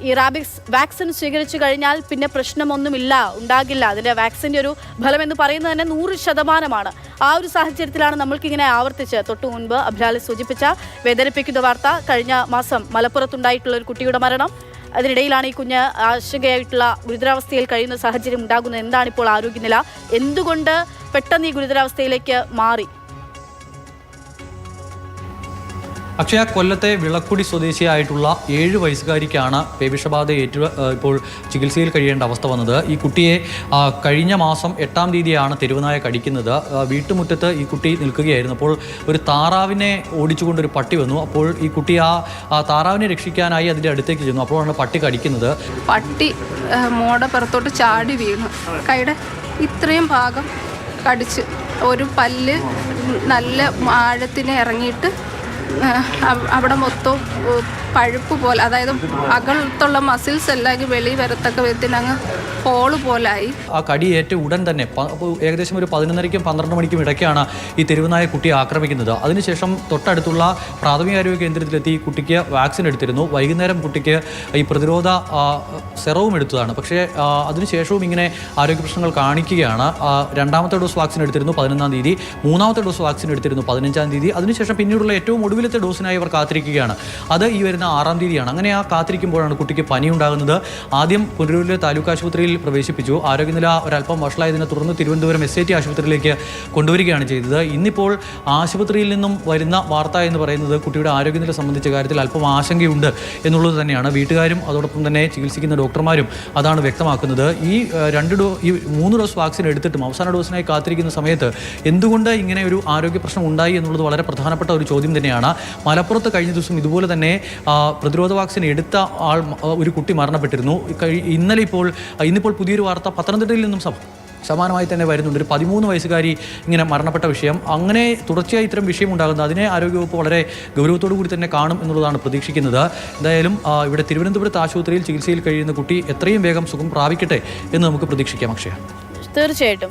ഈ rabies vaccine സ്വീകരിച്ചു കഴിഞ്ഞാൽ പിന്നെ പ്രശ്നമൊന്നുമില്ല ഉണ്ടാകില്ല. അതിന്റെ വാക്സിന്റെ ഒരു ഫലം എന്ന് പറയുന്നത് തന്നെ 100%. ആ ഒരു സാഹചര്യത്തിലാണ് നമ്മൾക്കിങ്ങനെ ആവർത്തിച്ച് തൊട്ടു മുൻപ് അഭിലാൽ സൂചിപ്പിച്ച വേദനിപ്പിക്കുന്ന വാർത്ത. കഴിഞ്ഞ മാസം മലപ്പുറത്തുണ്ടായിട്ടുള്ള ഒരു കുട്ടിയുടെ മരണം. അതിനിടയിലാണ് ഈ കുഞ്ഞ് ആശങ്കയായിട്ടുള്ള ഗുരുതരാവസ്ഥയിൽ കഴിയുന്ന സാഹചര്യം ഉണ്ടാകുന്നത്. എന്താണ് ഇപ്പോൾ ആരോഗ്യനില? എന്തുകൊണ്ട് പെട്ടെന്ന് ഈ ഗുരുതരാവസ്ഥയിലേക്ക് മാറി? അക്ഷയ, കൊല്ലത്തെ വിളക്കുടി സ്വദേശിയായിട്ടുള്ള 7 വയസ്സുകാരിക്കാണ് പേവിഷബാധ ഇപ്പോൾ ചികിത്സയിൽ കഴിയേണ്ട അവസ്ഥ വന്നത്. ഈ കുട്ടിയെ കഴിഞ്ഞ മാസം 8-ാം തീയതിയാണ് തെരുവുനായ കടിക്കുന്നത്. വീട്ടുമുറ്റത്ത് ഈ കുട്ടി നിൽക്കുകയായിരുന്നു. അപ്പോൾ ഒരു താറാവിനെ ഓടിച്ചുകൊണ്ടൊരു പട്ടി വന്നു. അപ്പോൾ ഈ കുട്ടി ആ താറാവിനെ രക്ഷിക്കാനായി അതിൻ്റെ അടുത്തേക്ക് ചെന്നു. അപ്പോഴാണ് പട്ടി കടിക്കുന്നത്. പട്ടി മോടെ പുറത്തോട്ട് ചാടി വീണു. കൈയുടെ ഇത്രയും ഭാഗം കടിച്ച് ഒരു പല്ല് നല്ല ആഴത്തിന് ഇറങ്ങിയിട്ട് അവിടെ മൊത്തം പഴുപ്പ് പോലെ, അതായത് അകത്തുള്ള മസിൽസ് എല്ലാം വെളിയിൽ വരത്തക്ക വിധത്തിൽ അങ്ങ് ഹോള് പോലായി. ആ കടിയേറ്റ ഉടൻ തന്നെ ഏകദേശം ഒരു 11:30-ക്കും 12 മണിക്കും ഇടയ്ക്കാണ് ഈ തെരുവുനായ കുട്ടിയെ ആക്രമിക്കുന്നത്. അതിനുശേഷം തൊട്ടടുത്തുള്ള പ്രാഥമികാരോഗ്യ കേന്ദ്രത്തിലെത്തി കുട്ടിക്ക് വാക്സിൻ എടുത്തിരുന്നു. വൈകുന്നേരം കുട്ടിക്ക് ഈ പ്രതിരോധ സെറവും എടുത്തതാണ്. പക്ഷേ അതിനുശേഷവും ഇങ്ങനെ ആരോഗ്യ പ്രശ്നങ്ങൾ കാണിക്കുകയാണ്. 2ാമത്തെ ഡോസ് വാക്സിൻ എടുത്തിരുന്നു 11-ാം തീയതി, 3ാമത്തെ ഡോസ് വാക്സിൻ എടുത്തിരുന്നു 15-ാം തീയതി. അതിനുശേഷം പിന്നീടുള്ള ഏറ്റവും ഒടുവിലത്തെ ഡോസിനായി അവർ കാത്തിരിക്കുകയാണ്. അത് ഈ വരുന്ന 6-ാം തീയതിയാണ്. അങ്ങനെ ആ കാത്തിരിക്കുമ്പോഴാണ് കുട്ടിക്ക് പനി ഉണ്ടാകുന്നത്. ആദ്യം പുനലൂരിലെ താലൂക്ക് ആശുപത്രിയിൽ പ്രവേശിപ്പിച്ചു. ആരോഗ്യനില ഒരല്പം വഷളായതിനെ തുടർന്ന് തിരുവനന്തപുരം SAT ആശുപത്രിയിലേക്ക് കൊണ്ടുവരികയാണ് ചെയ്തത്. ഇന്നിപ്പോൾ ആശുപത്രിയിൽ നിന്നും വരുന്ന വാർത്ത എന്ന് പറയുന്നത് കുട്ടിയുടെ ആരോഗ്യനില സംബന്ധിച്ച കാര്യത്തിൽ അല്പം ആശങ്കയുണ്ട് എന്നുള്ളത് തന്നെയാണ്. വീട്ടുകാരും അതോടൊപ്പം തന്നെ ചികിത്സിക്കുന്ന ഡോക്ടർമാരും അതാണ് വ്യക്തമാക്കുന്നത്. ഈ 3 ഡോസ് വാക്സിൻ എടുത്തിട്ടും അവസാന ഡോസിനായി കാത്തിരിക്കുന്ന സമയത്ത് എന്തുകൊണ്ട് ഇങ്ങനെ ഒരു ആരോഗ്യ പ്രശ്നം ഉണ്ടായി എന്നുള്ളത് വളരെ പ്രധാനപ്പെട്ട ഒരു ചോദ്യം തന്നെയാണ്. മലപ്പുറത്ത് കഴിഞ്ഞ ദിവസം ഇതുപോലെ തന്നെ പ്രതിരോധ വാക്സിൻ എടുത്ത ഒരു കുട്ടി മരണപ്പെട്ടിരുന്നു. ഇന്നിപ്പോൾ പുതിയൊരു വാർത്ത പത്തനംതിട്ടയിൽ നിന്നും സമാനമായി തന്നെ വരുന്നുണ്ട്. ഒരു 13 വയസ്സുകാരി ഇങ്ങനെ മരണപ്പെട്ട വിഷയം. അങ്ങനെ തുടർച്ചയായി ഇത്തരം വിഷയം ഉണ്ടാകുന്നത് അതിനെ ആരോഗ്യവകുപ്പ് വളരെ ഗൗരവത്തോടു കൂടി തന്നെ കാണും എന്നുള്ളതാണ് പ്രതീക്ഷിക്കുന്നത്. എന്തായാലും ഇവിടെ തിരുവനന്തപുരത്ത് ആശുപത്രിയിൽ ചികിത്സയിൽ കഴിയുന്ന കുട്ടി എത്രയും വേഗം സുഖം പ്രാപിക്കട്ടെ എന്ന് നമുക്ക് പ്രതീക്ഷിക്കാം. അക്ഷയ, തീർച്ചയായിട്ടും.